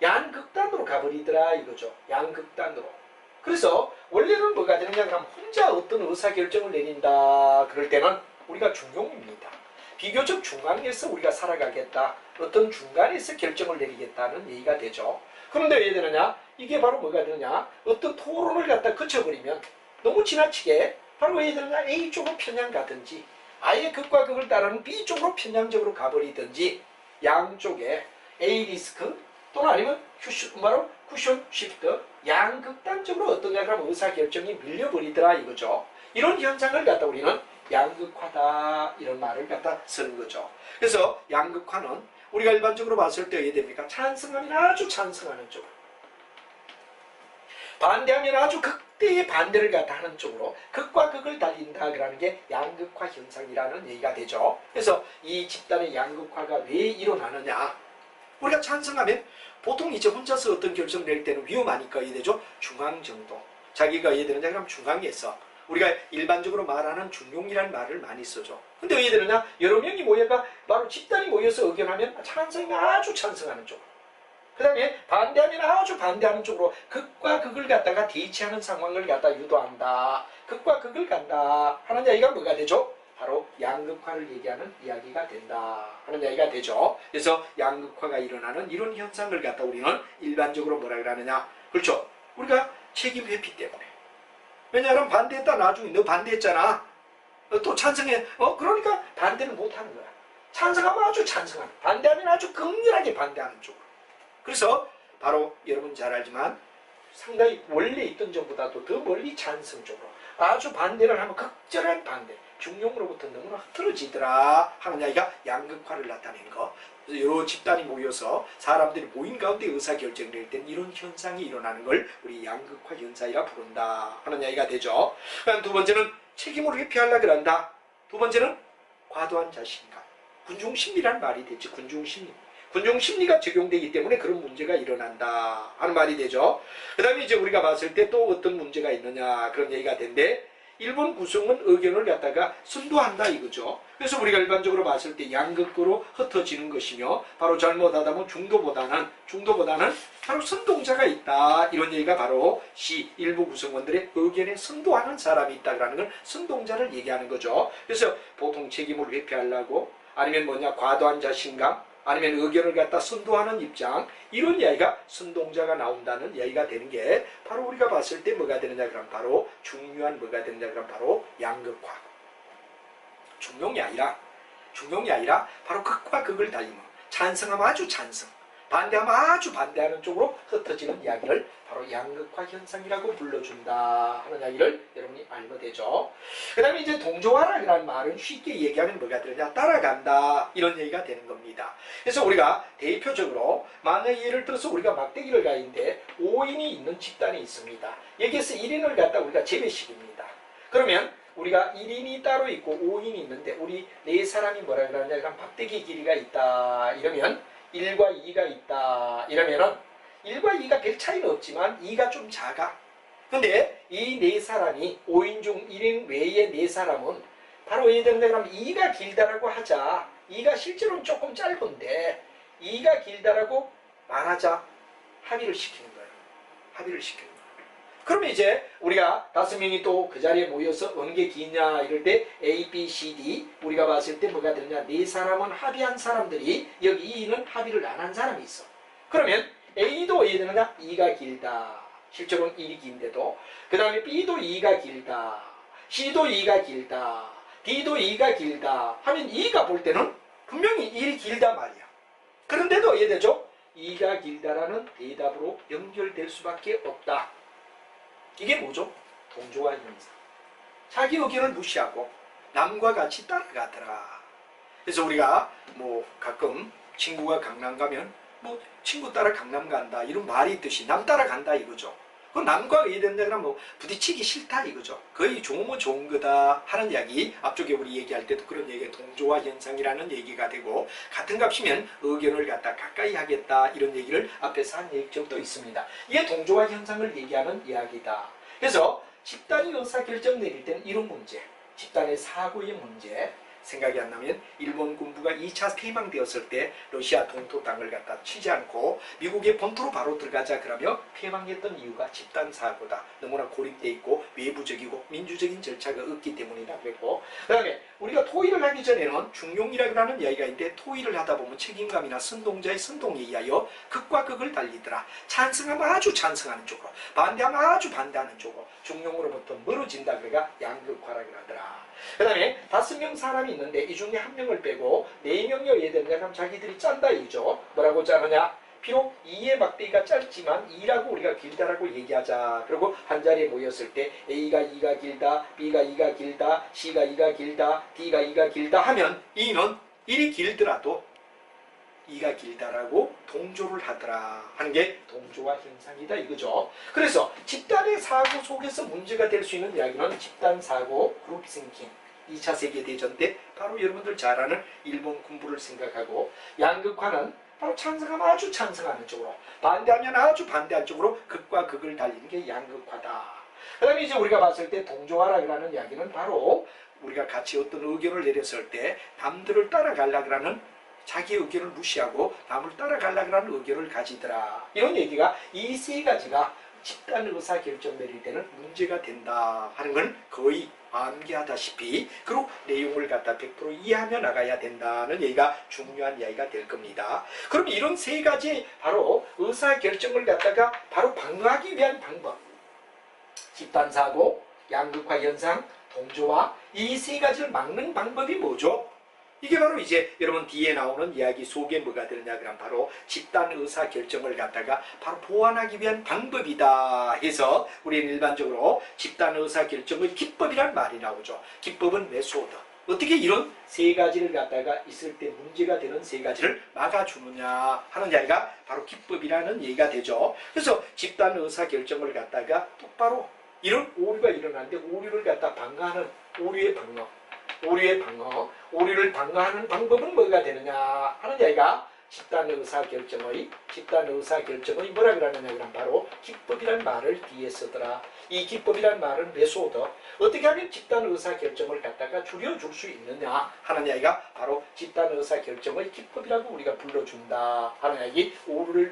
양극단으로 가버리더라 이거죠. 양극단으로. 그래서 원래는 뭐가 되느냐 그러면 혼자 어떤 의사결정을 내린다 그럴 때는 우리가 중용입니다. 비교적 중앙에서 우리가 살아가겠다. 어떤 중간에서 결정을 내리겠다는 얘기가 되죠. 그런데 왜 되느냐? 이게 바로 뭐가 되느냐? 어떤 토론을 갖다 거쳐버리면 너무 지나치게 바로 왜 되느냐? A쪽으로 편향 가든지 아예 극과 극을 따르는 B쪽으로 편향적으로 가버리든지 양쪽에 A 리스크 또는 아니면 바로 쿠션 시프트 양극단적으로 어떤 약간 의사결정이 밀려버리더라 이거죠. 이런 현상을 갖다 우리는 양극화다 이런 말을 갖다 쓰는 거죠. 그래서 양극화는 우리가 일반적으로 봤을 때 어떻게 됩니까? 찬성하면 아주 찬성하는 쪽으로, 반대하면 아주 극대의 반대를 갖다 하는 쪽으로 극과 극을 달린다 그러는 게 양극화 현상이라는 얘기가 되죠. 그래서 이 집단의 양극화가 왜 일어나느냐? 우리가 찬성하면 보통 이제 혼자서 어떤 결정 낼 때는 위험하니까 이되죠. 중앙 정도. 자기가 이해되느냐? 그럼 중앙에서 우리가 일반적으로 말하는 중용이라는 말을 많이 쓰죠. 근데 왜 되느냐? 여러 명이 모여가 바로 집단이 모여서 의견하면 찬성이 아주 찬성하는 쪽으로, 그 다음에 반대하면 아주 반대하는 쪽으로 극과 극을 갖다가 대치하는 상황을 갖다 유도한다. 극과 극을 간다 하는 이야기가 뭐가 되죠? 바로 양극화를 얘기하는 이야기가 된다 하는 이야기가 되죠. 그래서 양극화가 일어나는 이런 현상을 갖다 우리는 일반적으로 뭐라 그러느냐? 그렇죠. 우리가 책임 회피 때문에. 왜냐하면 반대했다 나중에 너 반대했잖아. 또 찬성해. 그러니까 반대를 못하는 거야. 찬성하면 아주 찬성하는, 반대하면 아주 극렬하게 반대하는 쪽으로. 그래서 바로 여러분 잘 알지만 상당히 원래 있던 점보다도 더 멀리 찬성 쪽으로 아주 반대를 하면 극절한 반대, 중용으로부터 너무나 흐트러지더라 하는 이야기가 양극화를 나타낸 거. 그래서 여러 집단이 모여서 사람들이 모인 가운데 의사결정을 낼 땐 이런 현상이 일어나는 걸 우리 양극화 현상이라 부른다 하는 이야기가 되죠. 그다음 두 번째는 책임을 회피하려고 그런다. 두 번째는 과도한 자신감. 군중심리란 말이 되지. 군중심리. 군중심리가 적용되기 때문에 그런 문제가 일어난다 하는 말이 되죠. 그 다음에 이제 우리가 봤을 때 또 어떤 문제가 있느냐 그런 얘기가 된데, 일본 구성은 의견을 갖다가 선도한다 이거죠. 그래서 우리가 일반적으로 봤을 때 양극으로 흩어지는 것이며 바로 잘못하다면 중도보다는 바로 선동자가 있다 이런 얘기가 바로 일부 구성원들의 의견에 선도하는 사람이 있다라는 걸 선동자를 얘기하는 거죠. 그래서 보통 책임을 회피하려고 아니면 뭐냐 과도한 자신감 아니면 의견을 갖다 선도하는 입장, 이런 이야기가 선동자가 나온다는 이야기가 되는 게 바로 우리가 봤을 때 뭐가 되느냐 그럼 바로 중요한 뭐가 되느냐 그럼 바로 양극화. 중용이 아니라 바로 극과 극을 달리면 찬성하면 아주 찬성, 반대하면 아주 반대하는 쪽으로 흩어지는 이야기를 바로 양극화 현상이라고 불러준다 하는 이야기를 여러분이 알면 되죠. 그 다음에 이제 동조화라는 말은 쉽게 얘기하면 뭐가 되느냐, 따라간다 이런 얘기가 되는 겁니다. 그래서 우리가 대표적으로 만약 예를 들어서 우리가 막대기를 가인데 5인이 있는 집단이 있습니다. 여기에서 1인을 갖다 우리가 제외시킵니다. 그러면 우리가 1인이 따로 있고 5인이 있는데 우리 4사람이 뭐라 그러냐, 그럼 막대기 길이가 있다 이러면 1과 2가 있다 이러면은 1과 2가 별 차이는 없지만 2가 좀 작아. 근데 이 4사람이 5인 중 1인 외의 4사람은 바로 예를 들면 그럼 2가 길다라고 하자. 2가 실제로는 조금 짧은데 2가 길다라고 말하자. 합의를 시키는 거예요. 그러면 이제 우리가 5명이 또 그 자리에 모여서 어느 게 기냐 이럴 때 A, B, C, D 우리가 봤을 때 뭐가 되느냐, 4사람은 합의한 사람들이 여기 2는 합의를 안 한 사람이 있어. 그러면 A도 어떻게 되느냐, 2가 길다. 실제로는 1이 긴데도. 그 다음에 B도 2가 길다. C도 2가 길다. D도 2가 길다 하면 2가 볼 때는 분명히 1이 길다 말이야. 그런데도 어떻게 되죠? 2가 길다라는 대답으로 연결될 수밖에 없다. 이게 뭐죠? 동조화 현상. 자기 의견을 무시하고 남과 같이 따라가더라. 그래서 우리가 뭐 가끔 친구가 강남 가면 뭐 친구 따라 강남 간다 이런 말이 있듯이 남 따라 간다 이거죠. 그 남과 의견되면 뭐 부딪히기 싫다 이거죠. 거의 좋으면 좋은 거다 하는 이야기, 앞쪽에 우리 얘기할 때도 그런 얘기가 동조화 현상이라는 얘기가 되고, 같은 값이면 의견을 갖다 가까이 하겠다 이런 얘기를 앞에서 한 얘기도 있습니다. 이게 동조화 현상을 얘기하는 이야기다. 그래서 집단이 의사결정 내릴 때는 이런 문제, 집단의 사고의 문제, 생각이 안 나면 일본 군부가 2차 폐망되었을 때 러시아 동토 땅을 갖다 치지 않고 미국의 본토로 바로 들어가자 그러며 폐망했던 이유가 집단 사고다. 너무나 고립돼 있고 외부적이고 민주적인 절차가 없기 때문이다 그랬고, 그다음에 우리가 토의를 하기 전에는 중용이라고 하는 이야기가 있는데 토의를 하다 보면 책임감이나 선동자의 선동에 의하여 극과 극을 달리더라. 찬성하면 아주 찬성하는 쪽으로, 반대하면 아주 반대하는 쪽으로 중용으로부터 멀어진다. 그래가 양극화라고 하더라. 그 다음에 5명 사람이 있는데 이 중에 1명을 빼고 4명이어야 되느냐 그럼 자기들이 짠다 이죠. 뭐라고 짜느냐? 비록 2의 막대기가 짧지만 2라고 우리가 길다라고 얘기하자. 그리고 한 자리에 모였을 때 A가 2가 길다, B가 2가 길다, C가 2가 길다, D가 2가 길다 하면 2는 1이 길더라도 2가 길다라고 동조를 하더라 하는 게 동조화 현상이다 이거죠. 그래서 집단의 사고 속에서 문제가 될 수 있는 이야기는 집단사고, 그룹 싱킹. 2차 세계대전 때 바로 여러분들 잘 아는 일본 군부를 생각하고, 양극화는 바로 찬성하면 아주 찬성하는 쪽으로, 반대하면 아주 반대한 쪽으로 극과 극을 달리는 게 양극화다. 그 다음에 이제 우리가 봤을 때 동조화라고 하는 이야기는 바로 우리가 같이 어떤 의견을 내렸을 때 남들을 따라가려고 하는 자기 의견을 무시하고 남을 따라가려고 하는 의견을 가지더라. 이런 얘기가 이 세 가지가 집단 의사결정 내릴 때는 문제가 된다 하는 건 거의 암기하다시피, 그리고 내용을 갖다 100% 이해하며 나가야 된다는 얘기가 중요한 이야기가 될 겁니다. 그럼 이런 세 가지 바로 의사결정을 갖다가 바로 방어하기 위한 방법, 집단사고, 양극화 현상, 동조화, 이 세 가지를 막는 방법이 뭐죠? 이게 바로 이제 여러분 뒤에 나오는 이야기 속에 뭐가 되느냐 그럼 바로 집단 의사 결정을 갖다가 바로 보완하기 위한 방법이다 해서 우리는 일반적으로 집단 의사 결정의 기법이란 말이 나오죠. 기법은 메소드. 어떻게 이런 세 가지를 갖다가 있을 때 문제가 되는 세 가지를 막아주느냐 하는 이야기가 바로 기법이라는 얘기가 되죠. 그래서 집단 의사 결정을 갖다가 똑바로 이런 오류가 일어나는데 오류를 갖다 방어하는 오류의 방어. 오류를 방어하는 방법은 뭐가 되느냐 하는 이야기가 집단 의사결정의 뭐라 그러느냐 그러면 바로 기법이란 말을 뒤에 쓰더라. 이 기법이란 말은 메소드, 어떻게 하면 집단 의사결정을 갖다가 줄여줄 수 있느냐 하는 이야기가 바로 집단 의사결정의 기법이라고 우리가 불러준다 하는 이야기, 오류를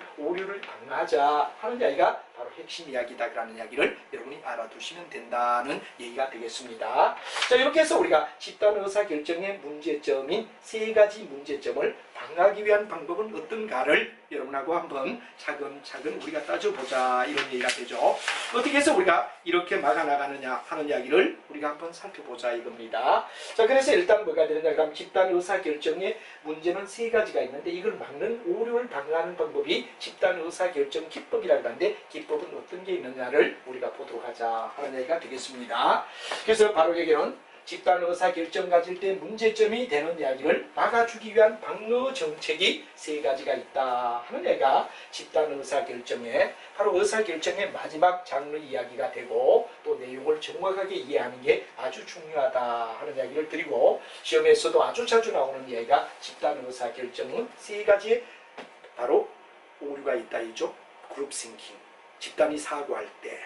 방어하자 하는 이야기가 바로 핵심 이야기다 라는 이야기를 여러분이 알아두시면 된다는 얘기가 되겠습니다. 자, 이렇게 해서 우리가 집단 의사결정의 문제점인 세 가지 문제점을 방어하기 위한 방법은 어떤가를 여러분하고 한번 차근차근 우리가 따져보자 이런 얘기가 되죠. 어떻게 해서 우리가 이렇게 막아나가느냐 하는 이야기를 우리가 한번 살펴보자 이겁니다. 자, 그래서 일단 뭐가 되느냐 그럼 집단 의사결정의 문제는 세 가지가 있는데 이걸 막는 오류를 방어하는 방법이 집단 의사결정 기법이라고 하는데 기법은 어떤 게 있느냐를 우리가 보도록 하자 하는 얘기가 되겠습니다. 그래서 바로 여기는 집단 의사결정 가질 때 문제점이 되는 이야기를 막아주기 위한 방어 정책이 세 가지가 있다 하는 얘기가 집단 의사결정의 바로 의사결정의 마지막 장르 이야기가 되고, 또 내용을 정확하게 이해하는 게 아주 중요하다 하는 이야기를 드리고, 시험에서도 아주 자주 나오는 이야기가 집단 의사결정은 세 가지의 바로 오류가 있다 이죠. 그룹 싱킹, 집단이 사고할 때,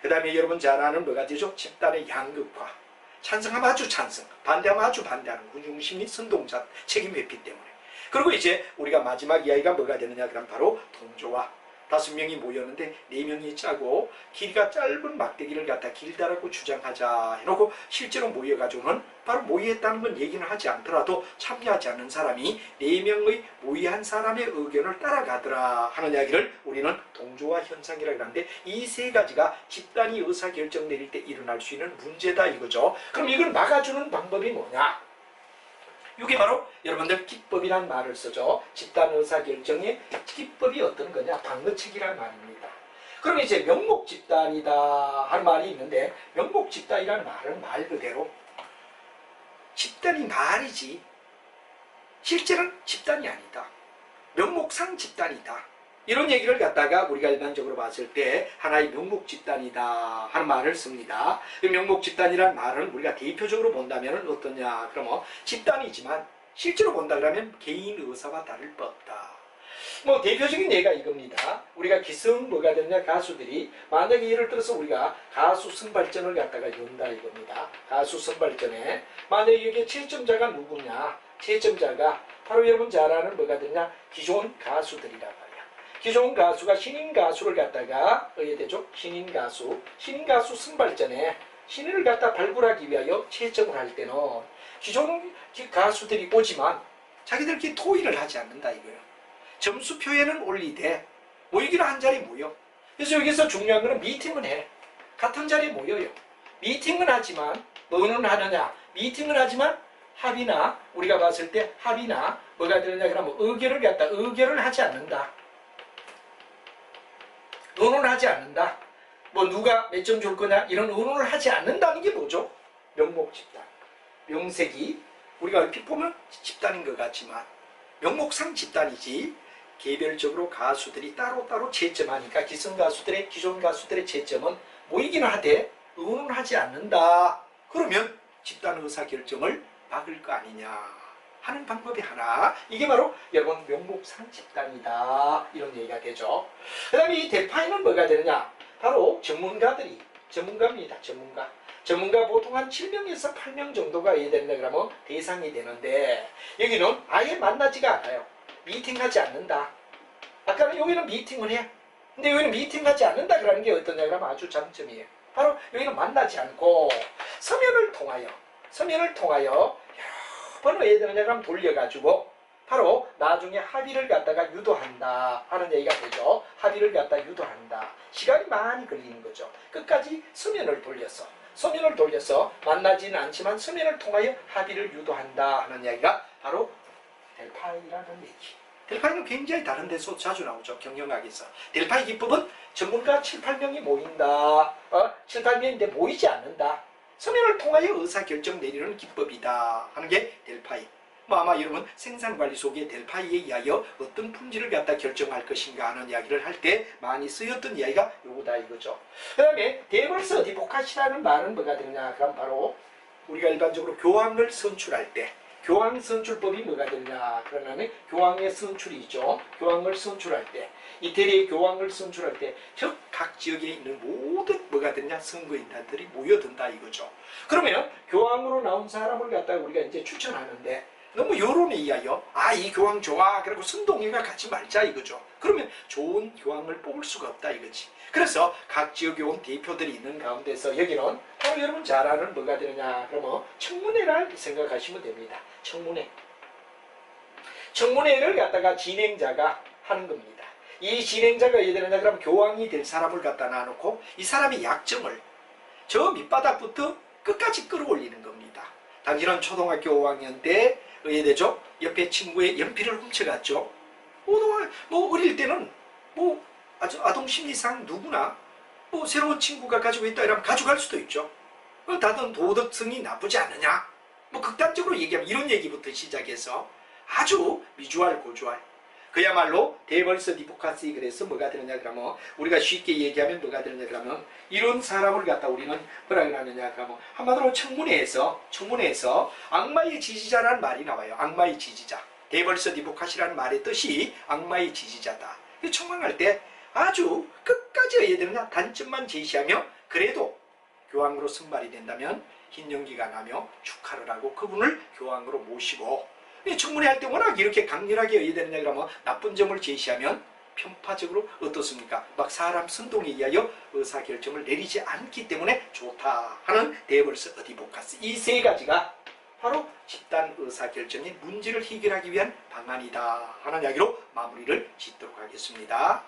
그 다음에 여러분 잘 아는 뭐가 되죠? 집단의 양극화, 찬성하면 아주 찬성, 반대하면 아주 반대하는 군중심리 선동자 책임 회피 때문에. 그리고 이제 우리가 마지막 이야기가 뭐가 되느냐 그럼 바로 동조화. 5명이 모였는데 4명이 짜고 길이가 짧은 막대기를 갖다 길다라고 주장하자 해놓고 실제로 모여가지고는 바로 모의했다는 건 얘기는 하지 않더라도 참여하지 않는 사람이 4명의 모의한 사람의 의견을 따라가더라 하는 이야기를 우리는 동조화 현상이라고 하는데, 이 세 가지가 집단이 의사결정 내릴 때 일어날 수 있는 문제다 이거죠. 그럼 이걸 막아주는 방법이 뭐냐? 이게 바로 여러분들 기법이란 말을 쓰죠. 집단 의사결정의 기법이 어떤 거냐? 방어책이란 말입니다. 그럼 이제 명목집단이다 하는 말이 있는데, 명목집단이라는 말은 말 그대로 집단이 말이지 실제는 집단이 아니다. 명목상 집단이다. 이런 얘기를 갖다가 우리가 일반적으로 봤을 때 하나의 명목집단이다 하는 말을 씁니다. 명목집단이라는 말은 우리가 대표적으로 본다면 어떠냐? 그러면 집단이지만 실제로 본다 그러면 개인 의사와 다를 바 없다. 뭐 대표적인 예가 이겁니다. 우리가 기성 뭐가 되느냐 가수들이 만약에 예를 들어서 우리가 가수 선발전을 갖다가 연다 이겁니다. 가수 선발전에 만약에 여기에 채점자가 누구냐? 채점자가 바로 여러분 잘 아는 뭐가 되느냐? 기존 가수들이란 말이야. 기존 가수가 신인 가수를 갖다가 되죠? 신인 가수 선발전에 신인을 갖다 발굴하기 위하여 채점을 할 때는 기존 가수들이 오지만 자기들끼리 토의를 하지 않는다 이거예요. 점수표에는 올리되 모이기로 한 자리에 모여. 그래서 여기서 중요한 거는 미팅은 해. 같은 자리에 모여요. 미팅은 하지만 뭐는 하느냐? 미팅은 하지만 합의나 우리가 봤을 때 합의나 뭐가 되느냐 그러면 의결을 하지 않는다. 의논하지 않는다. 뭐 누가 몇 점 줄 거냐 이런 의논을 하지 않는다는 게 뭐죠? 명목 집단. 명색이 우리가 얼핏 보면 집단인 것 같지만 명목상 집단이지 개별적으로 가수들이 따로따로 채점하니까 기성 가수들의 기존 가수들의 채점은 모이기는 하되 의논하지 않는다. 그러면 집단 의사결정을 막을 거 아니냐 하는 방법이 하나. 이게 바로 여러분 명목상 집단이다. 이런 얘기가 되죠. 그 다음에 이 대파이는 뭐가 되느냐. 바로 전문가입니다. 전문가 보통 한 7명에서 8명 정도가 된다 그러면 대상이 되는데 여기는 아예 만나지가 않아요. 미팅하지 않는다. 아까는 여기는 미팅을 해. 근데 여기는 미팅하지 않는다 그러는 게 어떠냐 그러면 아주 장점이에요. 바로 여기는 만나지 않고 서면을 통하여 여러 번 왜 되느냐 그러면 돌려가지고 바로 나중에 합의를 갖다가 유도한다 하는 얘기가 되죠. 합의를 갖다 유도한다. 시간이 많이 걸리는 거죠. 끝까지 서면을 돌려서 만나지는 않지만 서면을 통하여 합의를 유도한다 하는 이야기가 바로 델파이라는 얘기. 델파이는 굉장히 다른 데서 자주 나오죠. 경영학에서. 델파이 기법은 전문가 7, 8명이 모인다. 7, 8명인데 모이지 않는다. 서면을 통하여 의사결정 내리는 기법이다 하는 게 델파이. 뭐 아마 여러분 생산관리 속에 델파이에 의하여 어떤 품질을 갖다 결정할 것인가 하는 이야기를 할 때 많이 쓰였던 이야기가 요거다 이거죠. 그 다음에 데벌스 어디보카시라는 말은 뭐가 되느냐 그럼 바로 우리가 일반적으로 교황을 선출할 때 교황 선출법이 뭐가 되느냐 그러면 교황의 선출이 있죠. 교황을 선출할 때 이태리의 교황을 선출할 때 즉 각 지역에 있는 모든 뭐가 되느냐 선거인단들이 모여든다 이거죠. 그러면 교황으로 나온 사람을 갖다가 우리가 이제 추천하는데 너무 여론에 의하여 이 교황 좋아 그리고 선동회가 같이 말자 이거죠. 그러면 좋은 교황을 뽑을 수가 없다 이거지. 그래서 각 지역에 온 대표들이 있는 가운데서 여기는 바로 여러분 잘 아는 뭐가 되느냐 그러면 청문회를 생각하시면 됩니다. 청문회를 갖다가 진행자가 하는 겁니다. 이 진행자가 어떻게 되느냐 그러면 교황이 될 사람을 갖다 놔놓고 이 사람의 약점을 저 밑바닥부터 끝까지 끌어올리는 겁니다. 당신은 초등학교 5학년 때 의외되죠. 옆에 친구의 연필을 훔쳐갔죠. 뭐 어릴 때는 뭐 아주 아동 심리상 누구나 뭐 새로운 친구가 가지고 있다 이러면 가져갈 수도 있죠. 다들 도덕성이 나쁘지 않느냐. 뭐 극단적으로 얘기하면 이런 얘기부터 시작해서 아주 미주알 고주알. 그야말로 데벌스 디포카시 그래서 뭐가 되느냐 그러면 우리가 쉽게 얘기하면 뭐가 되느냐 그러면 이런 사람을 갖다 우리는 뭐라 그러느냐 그러면 한마디로 청문회에서 악마의 지지자라는 말이 나와요. 악마의 지지자. 데벌스 디포카시라는 말의 뜻이 악마의 지지자다. 청문할 때 아주 끝까지 해야 되느냐 단점만 제시하며 그래도 교황으로 선발이 된다면 흰 연기가 나며 축하를 하고 그분을 교황으로 모시고 청문회 할 때 워낙 이렇게 강렬하게 해야 되느냐 그러면 나쁜 점을 제시하면 편파적으로 어떻습니까? 막 사람 선동에 의하여 의사결정을 내리지 않기 때문에 좋다 하는 데벌스 어디보카스. 이 세 가지가 바로 집단 의사결정의 문제를 해결하기 위한 방안이다 하는 이야기로 마무리를 짓도록 하겠습니다.